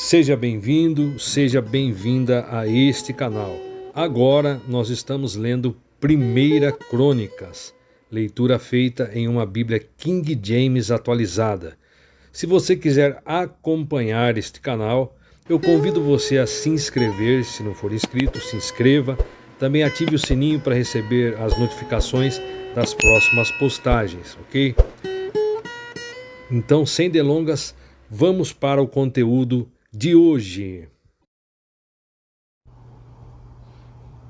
Seja bem-vindo, seja bem-vinda a este canal. Agora nós estamos lendo 1 Crônicas, leitura feita em uma Bíblia King James atualizada. Se você quiser acompanhar este canal, eu convido você a se inscrever. Se não for inscrito, se inscreva. Também ative o sininho para receber as notificações das próximas postagens, ok? Então, sem delongas, vamos para o conteúdo de hoje.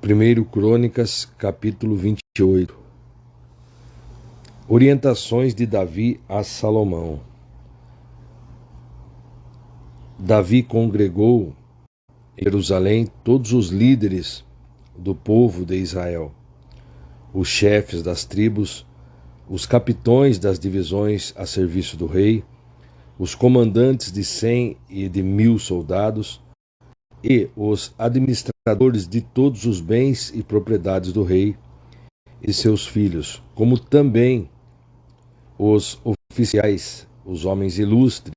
1 Crônicas, capítulo 28. Orientações de Davi a Salomão. Davi congregou em Jerusalém todos os líderes do povo de Israel, os chefes das tribos, os capitões das divisões a serviço do rei, os comandantes de 100 e de 1000 soldados e os administradores de todos os bens e propriedades do rei e seus filhos, como também os oficiais, os homens ilustres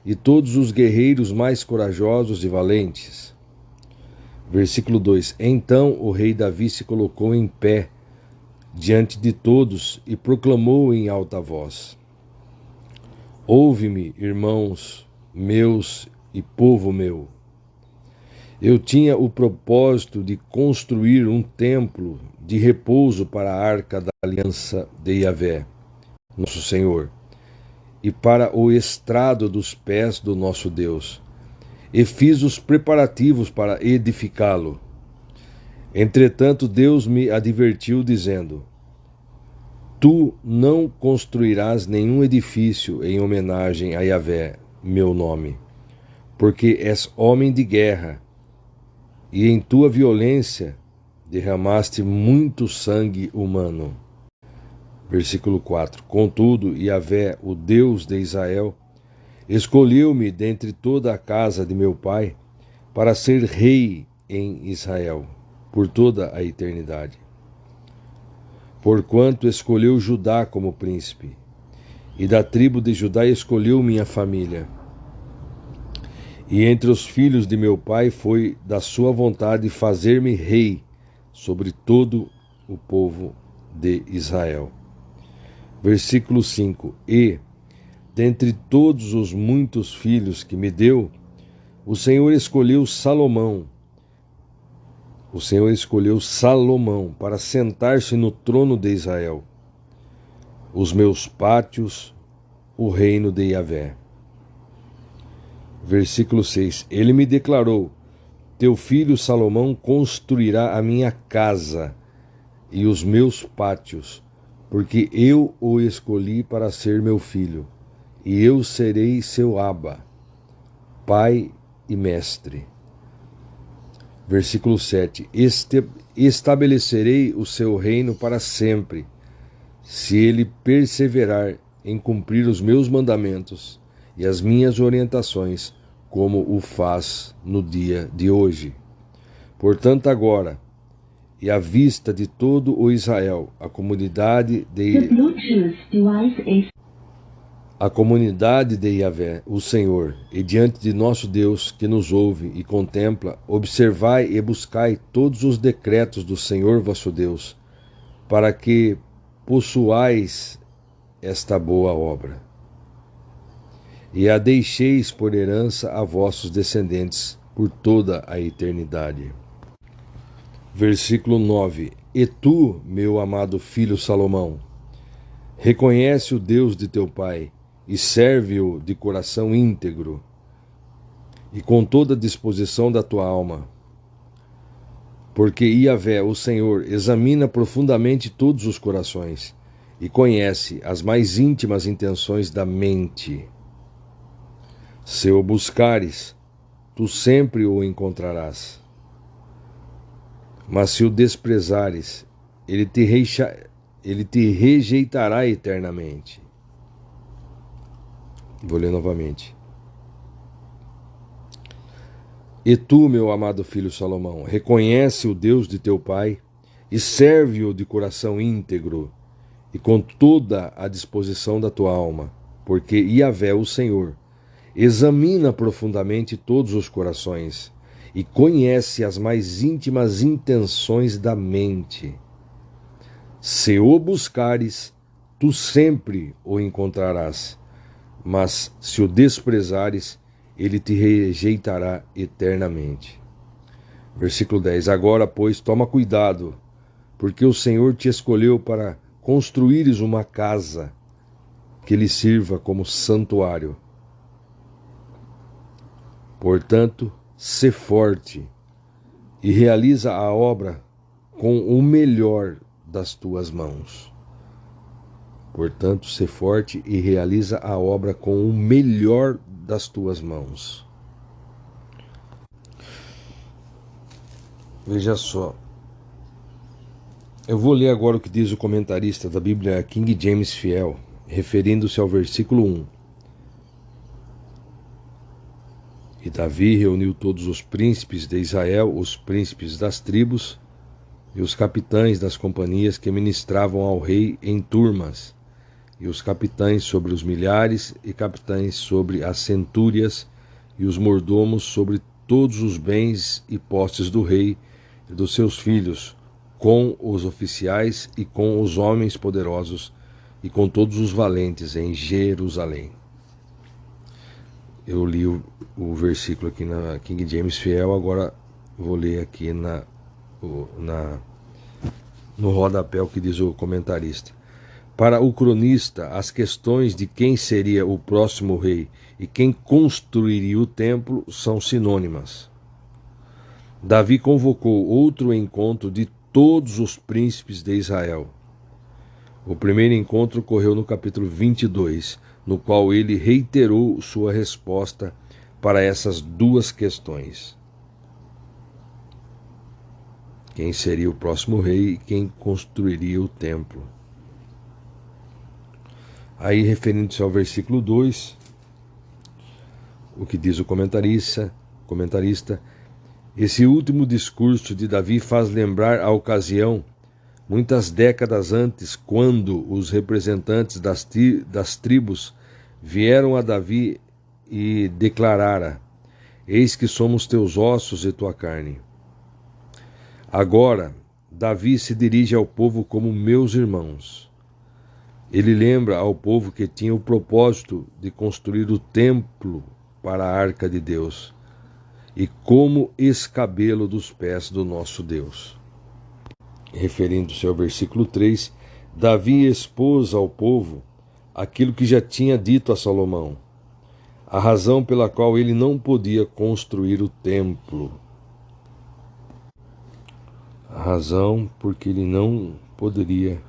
e todos os guerreiros mais corajosos e valentes. Versículo 2: Então o rei Davi se colocou em pé diante de todos e proclamou em alta voz: Ouve-me, irmãos meus e povo meu. Eu tinha o propósito de construir um templo de repouso para a arca da aliança de Yahvé, nosso Senhor, e para o estrado dos pés do nosso Deus, e fiz os preparativos para edificá-lo. Entretanto, Deus me advertiu, dizendo: Tu não construirás nenhum edifício em homenagem a Yahvé, meu nome, porque és homem de guerra, e em tua violência derramaste muito sangue humano. Versículo 4. Contudo, Yahvé, o Deus de Israel, escolheu-me dentre toda a casa de meu pai para ser rei em Israel, por toda a eternidade. Porquanto escolheu Judá como príncipe, e da tribo de Judá escolheu minha família. E entre os filhos de meu pai foi da sua vontade fazer-me rei sobre todo o povo de Israel. Versículo 5. E, dentre todos os muitos filhos que me deu, o Senhor escolheu Salomão. O Senhor escolheu Salomão para sentar-se no trono de Israel, os meus pátios, o reino de Yahvé. Versículo 6. Ele me declarou: Teu filho Salomão construirá a minha casa e os meus pátios, porque eu o escolhi para ser meu filho, e eu serei seu Abba, pai e mestre. Versículo 7. Estabelecerei o seu reino para sempre, se ele perseverar em cumprir os meus mandamentos e as minhas orientações, como o faz no dia de hoje. Portanto, agora, e à vista de todo o Israel, a comunidade de Yahvé, o Senhor, e diante de nosso Deus, que nos ouve e contempla, observai e buscai todos os decretos do Senhor vosso Deus, para que possuais esta boa obra, e a deixeis por herança a vossos descendentes por toda a eternidade. Versículo 9. E tu, meu amado filho Salomão, reconhece o Deus de teu pai, e serve-o de coração íntegro, e com toda a disposição da tua alma. Porque Yahvé, o Senhor, examina profundamente todos os corações, e conhece as mais íntimas intenções da mente. Se o buscares, tu sempre o encontrarás. Mas se o desprezares, ele te rejeitará eternamente. Vou ler novamente. E tu, meu amado filho Salomão, reconhece o Deus de teu pai e serve-o de coração íntegro e com toda a disposição da tua alma, porque Yahvé, o Senhor, examina profundamente todos os corações e conhece as mais íntimas intenções da mente. Se o buscares, tu sempre o encontrarás, mas se o desprezares, ele te rejeitará eternamente. Versículo 10. Agora, pois, toma cuidado, porque o Senhor te escolheu para construíres uma casa que lhe sirva como santuário. Portanto, sê forte e realiza a obra com o melhor das tuas mãos. Portanto, sê forte e realiza a obra com o melhor das tuas mãos. Veja só. Eu vou ler agora o que diz o comentarista da Bíblia King James Fiel, referindo-se ao versículo 1. E Davi reuniu todos os príncipes de Israel, os príncipes das tribos e os capitães das companhias que ministravam ao rei em turmas, e os capitães sobre os milhares, e capitães sobre as centúrias, e os mordomos sobre todos os bens e posses do rei e dos seus filhos, com os oficiais e com os homens poderosos, e com todos os valentes em Jerusalém. Eu li o versículo aqui na King James Fiel, agora vou ler aqui no rodapé o que diz o comentarista. Para o cronista, as questões de quem seria o próximo rei e quem construiria o templo são sinônimas. Davi convocou outro encontro de todos os príncipes de Israel. O primeiro encontro ocorreu no capítulo 22, no qual ele reiterou sua resposta para essas duas questões: quem seria o próximo rei e quem construiria o templo. Aí, referindo-se ao versículo 2, o que diz o comentarista, esse último discurso de Davi faz lembrar a ocasião, muitas décadas antes, quando os representantes das tribos vieram a Davi e declarara: eis que somos teus ossos e tua carne. Agora, Davi se dirige ao povo como meus irmãos. Ele lembra ao povo que tinha o propósito de construir o templo para a arca de Deus e como escabelo dos pés do nosso Deus. Referindo-se ao versículo 3, Davi expôs ao povo aquilo que já tinha dito a Salomão, a razão pela qual ele não podia construir o templo. A razão porque ele não poderia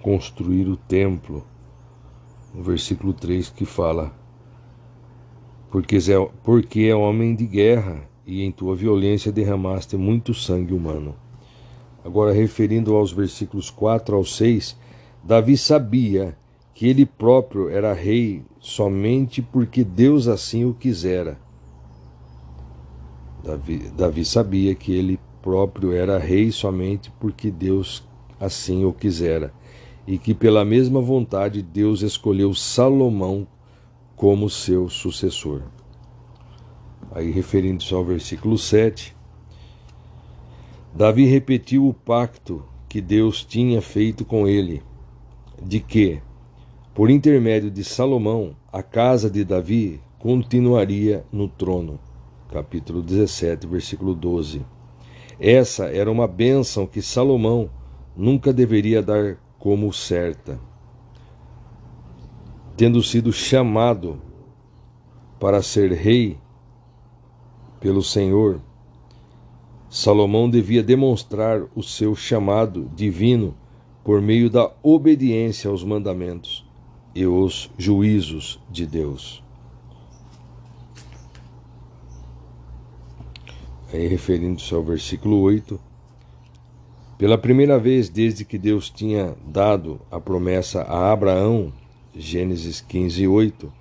construir o templo. No versículo 3 que fala: porque é homem de guerra, e em tua violência derramaste muito sangue humano. Agora, referindo aos versículos 4 ao 6, Davi sabia que ele próprio era rei somente porque Deus assim o quisera. Davi sabia que ele próprio era rei somente porque Deus assim o quisera, e que pela mesma vontade Deus escolheu Salomão como seu sucessor. Aí, referindo-se ao versículo 7, Davi repetiu o pacto que Deus tinha feito com ele, de que, por intermédio de Salomão, a casa de Davi continuaria no trono. Capítulo 17, versículo 12. Essa era uma bênção que Salomão nunca deveria dar como certa. Tendo sido chamado para ser rei pelo Senhor, Salomão devia demonstrar o seu chamado divino por meio da obediência aos mandamentos e os juízos de Deus. Aí, referindo-se ao versículo 8, pela primeira vez desde que Deus tinha dado a promessa a Abraão, Gênesis 15, 8,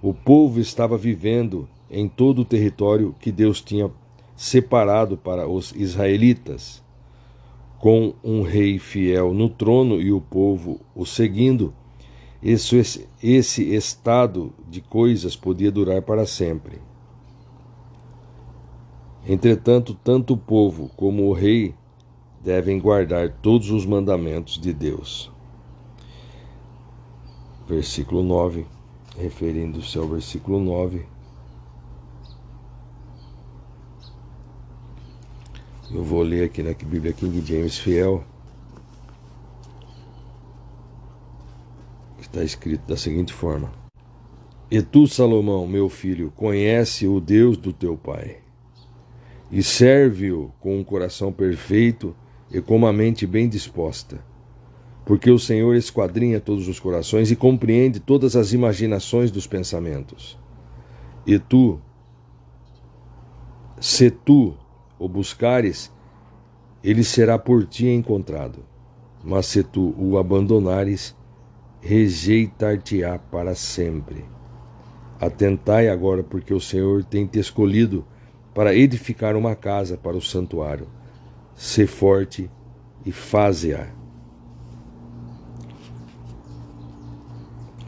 o povo estava vivendo em todo o território que Deus tinha separado para os israelitas, com um rei fiel no trono e o povo o seguindo. Esse estado de coisas podia durar para sempre. Entretanto, tanto o povo como o rei devem guardar todos os mandamentos de Deus. Versículo 9, referindo-se ao versículo 9. Eu vou ler aqui na Bíblia King James Fiel. Está escrito da seguinte forma: E tu, Salomão, meu filho, conhece o Deus do teu pai, e serve-o com um coração perfeito e com uma mente bem disposta, porque o Senhor esquadrinha todos os corações e compreende todas as imaginações dos pensamentos. E tu, se tu o buscares, ele será por ti encontrado, mas se tu o abandonares, rejeitar-te-á para sempre. Atentai agora, porque o Senhor tem te escolhido para edificar uma casa para o santuário. Sê forte e faze-a.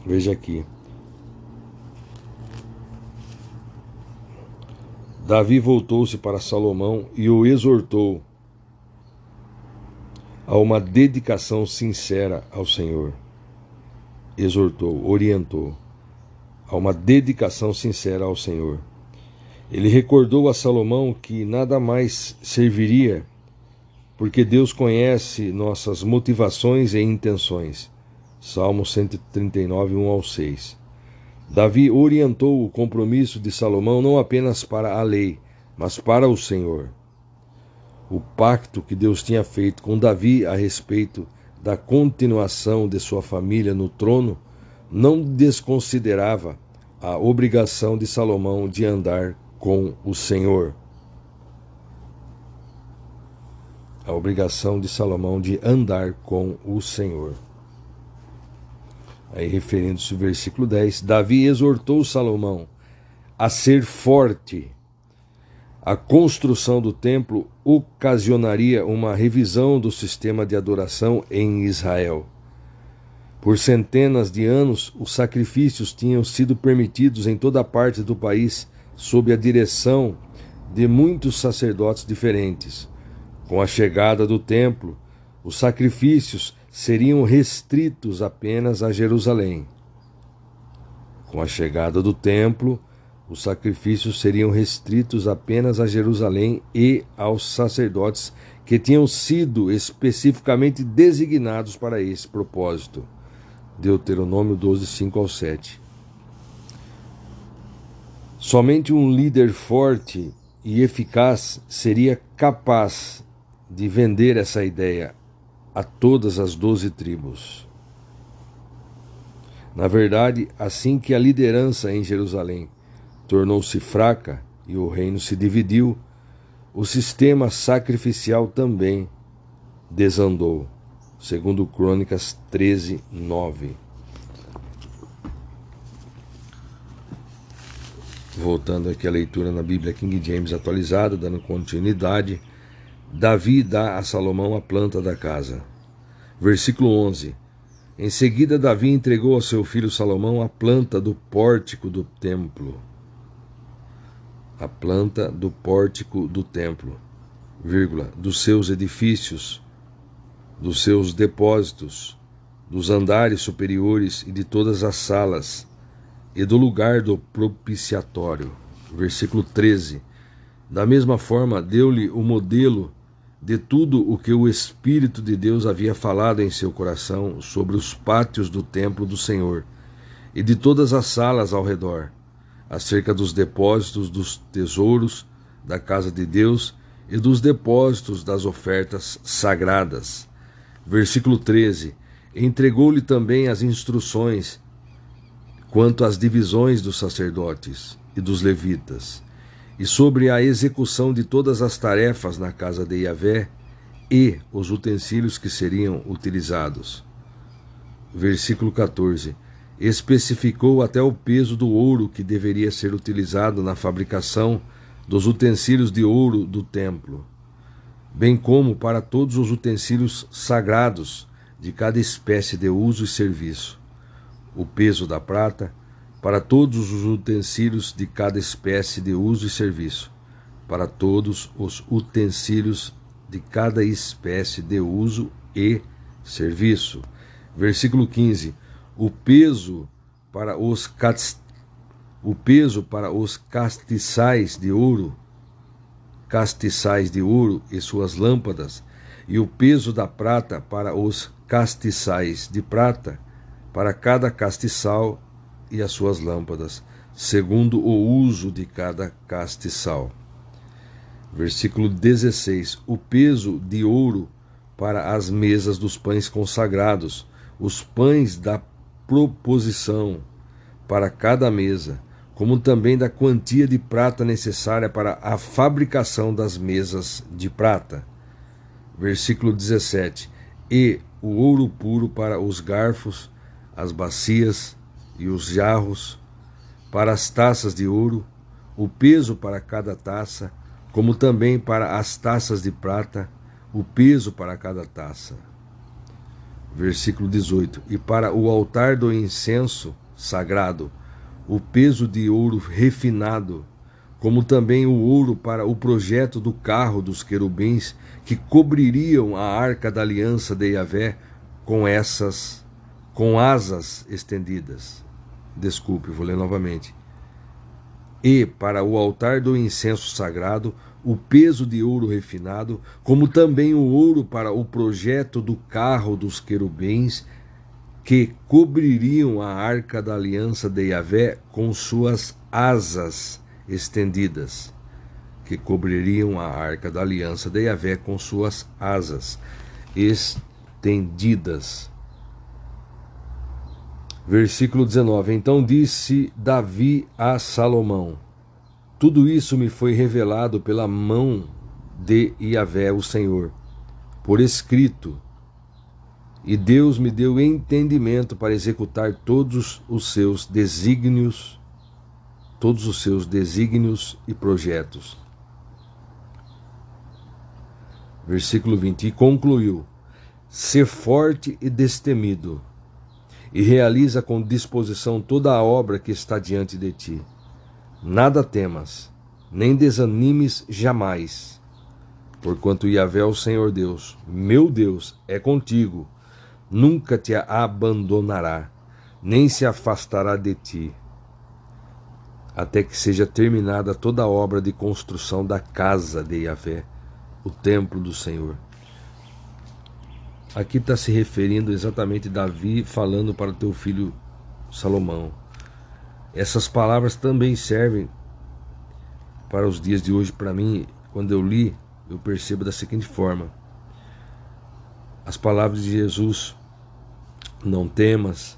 Veja aqui. Davi voltou-se para Salomão e o exortou a uma dedicação sincera ao Senhor. Exortou, orientou a uma dedicação sincera ao Senhor. Ele recordou a Salomão que nada mais serviria, porque Deus conhece nossas motivações e intenções. Salmo 139, 1 ao 6. Davi orientou o compromisso de Salomão não apenas para a lei, mas para o Senhor. O pacto que Deus tinha feito com Davi a respeito da continuação de sua família no trono não desconsiderava a obrigação de Salomão de andar com o Senhor. A obrigação de Salomão de andar com o Senhor. Aí, referindo-se ao versículo 10, Davi exortou Salomão a ser forte. A construção do templo ocasionaria uma revisão do sistema de adoração em Israel. Por centenas de anos, os sacrifícios tinham sido permitidos em toda parte do país sob a direção de muitos sacerdotes diferentes. Com a chegada do templo, os sacrifícios seriam restritos apenas a Jerusalém. Com a chegada do templo, os sacrifícios seriam restritos apenas a Jerusalém e aos sacerdotes que tinham sido especificamente designados para esse propósito. Deuteronômio 12, 5 ao 7. Somente um líder forte e eficaz seria capaz de vender essa ideia a todas as 12 tribos. Na verdade, assim que a liderança em Jerusalém tornou-se fraca e o reino se dividiu, o sistema sacrificial também desandou, segundo Crônicas 13, 9. Voltando aqui à leitura na Bíblia King James atualizada, dando continuidade, Davi dá a Salomão a planta da casa. Versículo 11. Em seguida, Davi entregou ao seu filho Salomão a planta do pórtico do templo. A planta do pórtico do templo, vírgula, dos seus edifícios, dos seus depósitos, dos andares superiores e de todas as salas, e do lugar do propiciatório. Versículo 13. Da mesma forma, deu-lhe o modelo de tudo o que o Espírito de Deus havia falado em seu coração sobre os pátios do templo do Senhor e de todas as salas ao redor, acerca dos depósitos dos tesouros da casa de Deus e dos depósitos das ofertas sagradas. Versículo 13. Entregou-lhe também as instruções quanto às divisões dos sacerdotes e dos levitas, e sobre a execução de todas as tarefas na casa de Yahvé e os utensílios que seriam utilizados. Versículo 14. Especificou até o peso do ouro que deveria ser utilizado na fabricação dos utensílios de ouro do templo, bem como para todos os utensílios sagrados de cada espécie de uso e serviço. o peso da prata, para todos os utensílios de cada espécie de uso e serviço, para todos os utensílios de cada espécie de uso e serviço. Versículo 15. O peso para os castiçais de ouro e suas lâmpadas, e o peso da prata para os castiçais de prata, para cada castiçal e as suas lâmpadas, segundo o uso de cada castiçal. Versículo 16. O peso de ouro para as mesas dos pães consagrados, os pães da proposição para cada mesa, como também da quantia de prata necessária para a fabricação das mesas de prata. Versículo 17. E o ouro puro para os garfos, as bacias e os jarros, para as taças de ouro, o peso para cada taça, como também para as taças de prata, o peso para cada taça. Versículo 18. E para o altar do incenso sagrado, o peso de ouro refinado, como também o ouro para o projeto do carro dos querubins que cobririam a arca da aliança de Yahvé com asas estendidas. Desculpe, vou ler novamente. E para o altar do incenso sagrado, o peso de ouro refinado, como também o ouro para o projeto do carro dos querubins que cobririam a arca da aliança de Yahvé com suas asas estendidas. Que cobririam a arca da aliança de Yahvé com suas asas estendidas. Versículo 19. Então disse Davi a Salomão: tudo isso me foi revelado pela mão de Yahvé, o Senhor, por escrito, e Deus me deu entendimento para executar todos os seus desígnios e projetos. Versículo 20. E concluiu: ser forte e destemido, e realiza com disposição toda a obra que está diante de ti. Nada temas, nem desanimes jamais, porquanto Yahvé, o Senhor Deus, meu Deus, é contigo, nunca te abandonará, nem se afastará de ti, até que seja terminada toda a obra de construção da casa de Yahvé, o templo do Senhor. Aqui está se referindo exatamente Davi falando para o teu filho Salomão. Essas palavras também servem para os dias de hoje. Para mim, quando eu li, eu percebo da seguinte forma: as palavras de Jesus: não temas,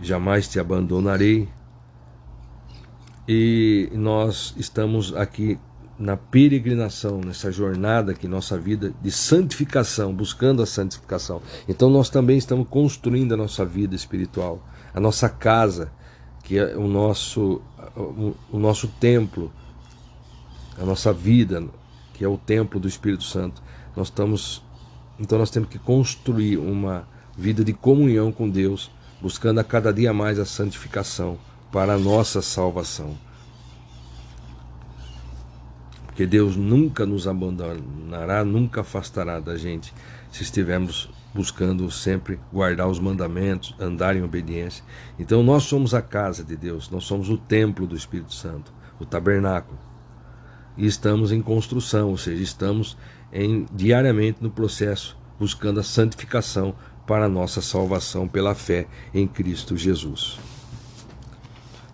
jamais te abandonarei. E nós estamos aqui na peregrinação, nessa jornada aqui, nossa vida de santificação, buscando a santificação. Então nós também estamos construindo a nossa vida espiritual, a nossa casa, que é o nosso templo, a nossa vida, que é o templo do Espírito Santo. Então nós temos que construir uma vida de comunhão com Deus, buscando a cada dia mais a santificação para a nossa salvação. Porque Deus nunca nos abandonará, nunca afastará da gente, se estivermos buscando sempre guardar os mandamentos, andar em obediência. Então nós somos a casa de Deus, nós somos o templo do Espírito Santo, o tabernáculo. E estamos em construção, ou seja, estamos diariamente no processo, buscando a santificação para a nossa salvação pela fé em Cristo Jesus.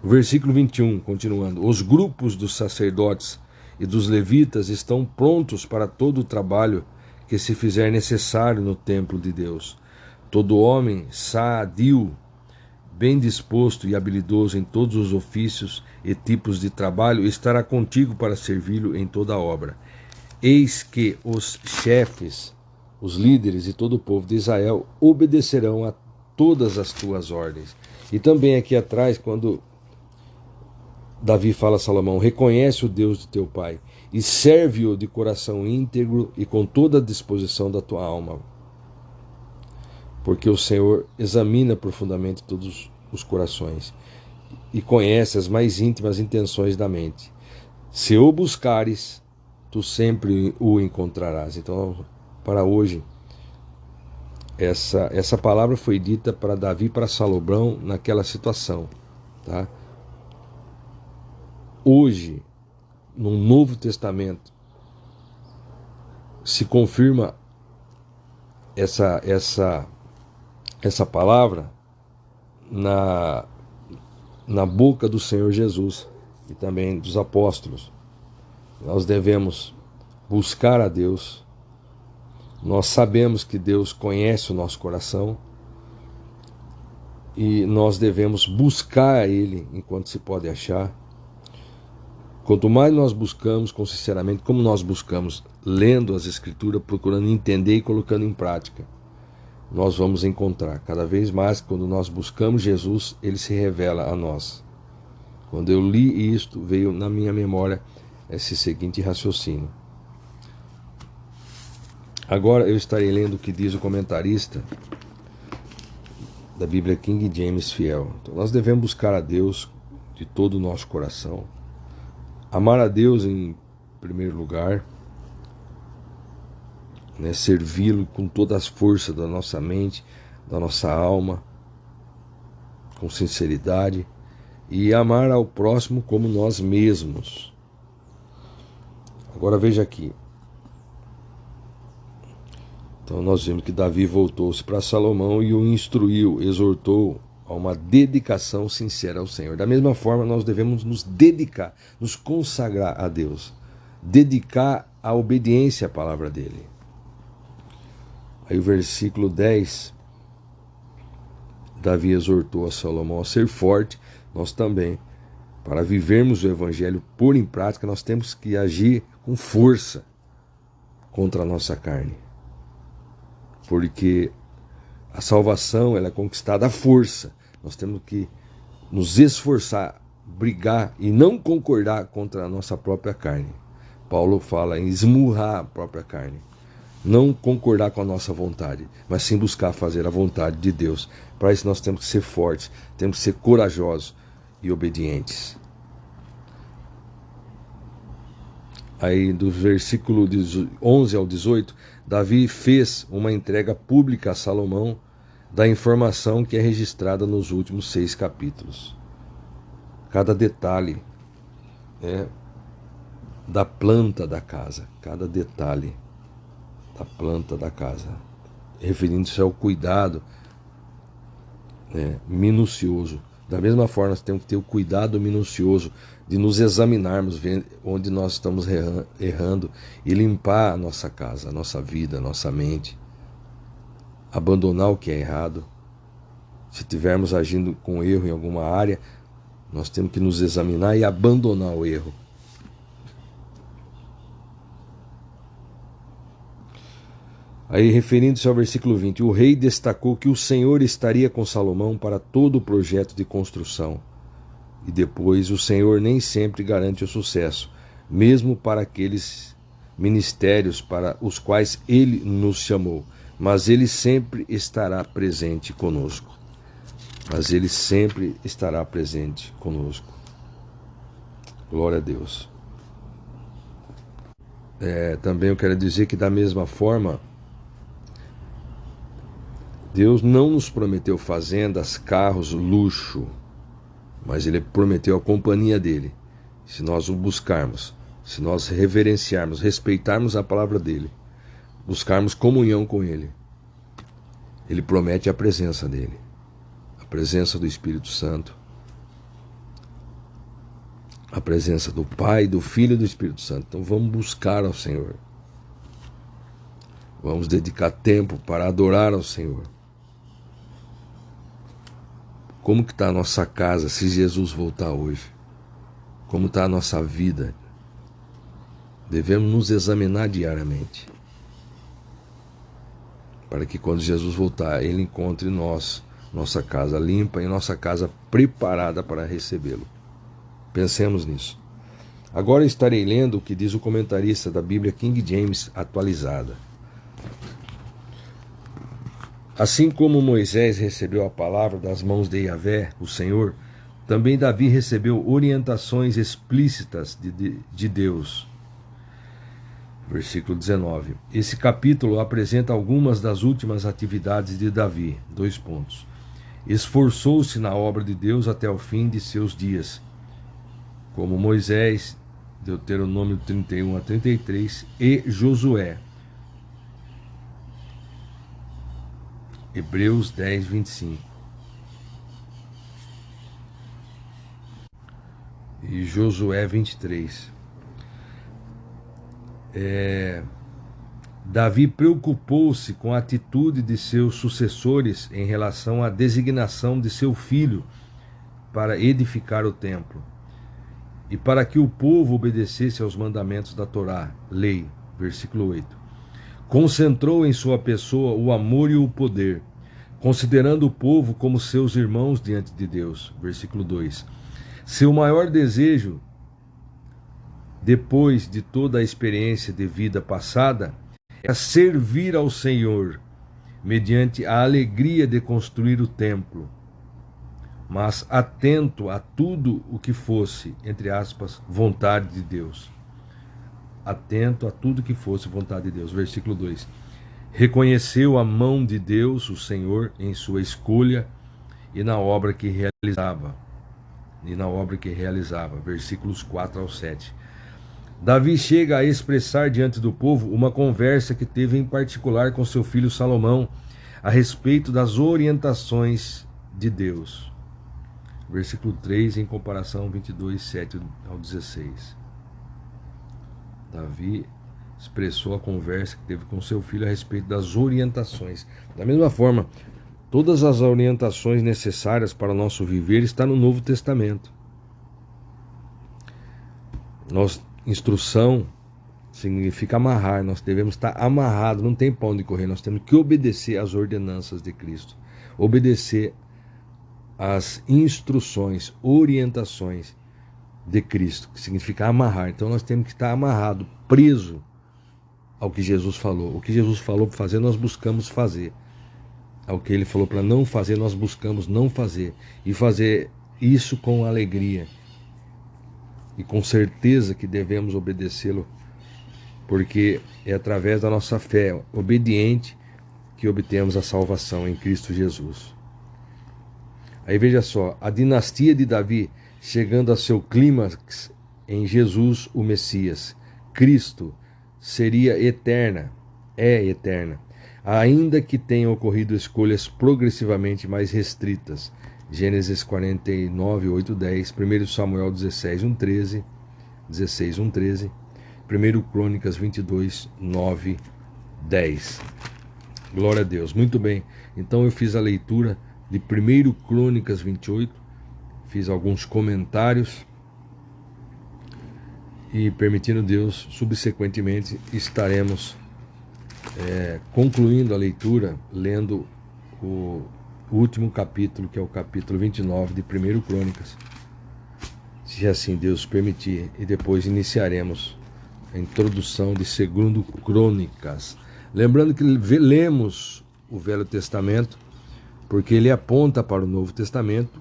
O versículo 21, continuando: os grupos dos sacerdotes e dos levitas estão prontos para todo o trabalho que se fizer necessário no templo de Deus. Todo homem sadio, bem disposto e habilidoso em todos os ofícios e tipos de trabalho, estará contigo para servi-lo em toda a obra. Eis que os chefes, os líderes e todo o povo de Israel obedecerão a todas as tuas ordens. E também aqui atrás, quando Davi fala a Salomão: reconhece o Deus de teu pai e serve-o de coração íntegro e com toda a disposição da tua alma. porque o Senhor examina profundamente todos os corações e conhece as mais íntimas intenções da mente. Se o buscares, tu sempre o encontrarás. Então, para hoje, essa palavra foi dita para Davi e para Salomão naquela situação, tá? Hoje, no Novo Testamento, se confirma essa palavra na boca do Senhor Jesus e também dos apóstolos. Nós devemos buscar a Deus. Nós sabemos que Deus conhece o nosso coração e nós devemos buscar a Ele enquanto se pode achar. Quanto mais nós buscamos com sinceramente, como nós buscamos, lendo as Escrituras, procurando entender e colocando em prática, nós vamos encontrar cada vez mais. Quando nós buscamos Jesus, Ele se revela a nós. Quando eu li isto, veio na minha memória esse seguinte raciocínio. Agora eu estarei lendo o que diz o comentarista da Bíblia King James Fiel. Então, nós devemos buscar a Deus de todo o nosso coração, amar a Deus em primeiro lugar, né, servi-lo com todas as forças da nossa mente, da nossa alma, com sinceridade, e amar ao próximo como nós mesmos. Agora veja aqui. Então nós vimos que Davi voltou-se para Salomão e o instruiu, exortou a uma dedicação sincera ao Senhor. Da mesma forma, nós devemos nos dedicar, nos consagrar a Deus, dedicar a obediência à palavra dele. Aí o versículo 10, Davi exortou a Salomão a ser forte. Nós também, para vivermos o Evangelho pôr em prática, nós temos que agir com força contra a nossa carne. Porque a salvação ela é conquistada à força. Nós temos que nos esforçar, brigar e não concordar contra a nossa própria carne. Paulo fala em esmurrar a própria carne. Não concordar com a nossa vontade, mas sim buscar fazer a vontade de Deus. Para isso nós temos que ser fortes, temos que ser corajosos e obedientes. Aí do versículo 11 ao 18, Davi fez uma entrega pública a Salomão da informação que é registrada nos últimos 6 capítulos. Cada detalhe da planta da casa, cada detalhe da planta da casa, referindo-se ao cuidado minucioso. Da mesma forma, nós temos que ter o cuidado minucioso de nos examinarmos, ver onde nós estamos errando e limpar a nossa casa, a nossa vida, a nossa mente. Abandonar o que é errado. Se estivermos agindo com erro em alguma área, nós temos que nos examinar e abandonar o erro. Aí, referindo-se ao versículo 20, o rei destacou que o Senhor estaria com Salomão para todo o projeto de construção. E depois, o Senhor nem sempre garante o sucesso, mesmo para aqueles ministérios para os quais Ele nos chamou. Mas Ele sempre estará presente conosco. Mas Ele sempre estará presente conosco. Glória a Deus. Também eu quero dizer que da mesma forma, Deus não nos prometeu fazendas, carros, luxo, mas Ele prometeu a companhia dEle. Se nós o buscarmos, se nós reverenciarmos, respeitarmos a palavra dEle, buscarmos comunhão com Ele, Ele promete a presença dEle, a presença do Espírito Santo, a presença do Pai, do Filho e do Espírito Santo. Então vamos buscar ao Senhor. Vamos dedicar tempo para adorar ao Senhor. Como que está a nossa casa se Jesus voltar hoje? Como está a nossa vida? Devemos nos examinar diariamente, para que quando Jesus voltar, Ele encontre nossa casa limpa e nossa casa preparada para recebê-lo. Pensemos nisso. Agora estarei lendo o que diz o comentarista da Bíblia King James atualizada. Assim como Moisés recebeu a palavra das mãos de Yahvé, o Senhor, também Davi recebeu orientações explícitas de Deus. Versículo 19. Esse capítulo apresenta algumas das últimas atividades de Davi. 2 pontos. Esforçou-se na obra de Deus até o fim de seus dias, como Moisés, Deuteronômio 31 a 33, e Josué, Hebreus 10, 25. E Josué 23. Davi preocupou-se com a atitude de seus sucessores em relação à designação de seu filho para edificar o templo e para que o povo obedecesse aos mandamentos da Torá, lei, versículo 8. Concentrou em sua pessoa o amor e o poder, considerando o povo como seus irmãos diante de Deus, versículo 2. Seu maior desejo, depois de toda a experiência de vida passada, é servir ao Senhor, mediante a alegria de construir o templo, mas atento a tudo o que fosse, entre aspas, vontade de Deus. Atento a tudo que fosse vontade de Deus. Versículo 2. Reconheceu a mão de Deus, o Senhor, em sua escolha e na obra que realizava. Versículos 4 ao 7. Davi chega a expressar diante do povo uma conversa que teve em particular com seu filho Salomão a respeito das orientações de Deus. Versículo 3, em comparação 22, 7 ao 16. Davi expressou a conversa que teve com seu filho a respeito das orientações. Da mesma forma, todas as orientações necessárias para o nosso viver estão no Novo Testamento. Instrução significa amarrar, nós devemos estar amarrados, não tem pra onde correr, nós temos que obedecer às ordenanças de Cristo, obedecer às instruções, orientações de Cristo, que significa amarrar. Então nós temos que estar amarrado, preso ao que Jesus falou. O que Jesus falou para fazer, nós buscamos fazer. Ao que ele falou para não fazer, nós buscamos não fazer. E fazer isso com alegria. E com certeza que devemos obedecê-lo, porque é através da nossa fé obediente que obtemos a salvação em Cristo Jesus. Aí veja só, a dinastia de Davi chegando a seu clímax em Jesus, o Messias. Cristo seria eterna, é eterna, ainda que tenham ocorrido escolhas progressivamente mais restritas. Gênesis 49, 8, 10, 1 Samuel 16, 1, 13, 1 Crônicas 22, 9, 10. Glória a Deus. Muito bem, então eu fiz a leitura de 1 Crônicas 28, fiz alguns comentários e, permitindo Deus, subsequentemente estaremos concluindo a leitura, lendo o último capítulo, que é o capítulo 29 de 1 Crônicas, se assim Deus permitir, e depois iniciaremos a introdução de 2 Crônicas. Lembrando que lemos o Velho Testamento porque ele aponta para o Novo Testamento,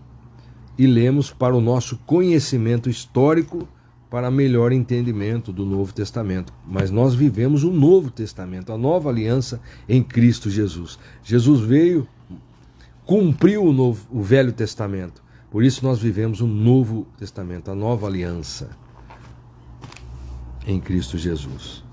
e lemos para o nosso conhecimento histórico, para melhor entendimento do Novo Testamento. Mas nós vivemos o Novo Testamento, a nova aliança em Cristo Jesus. Jesus veio, cumpriu o Velho Testamento. Por isso nós vivemos o Novo Testamento, a nova aliança em Cristo Jesus.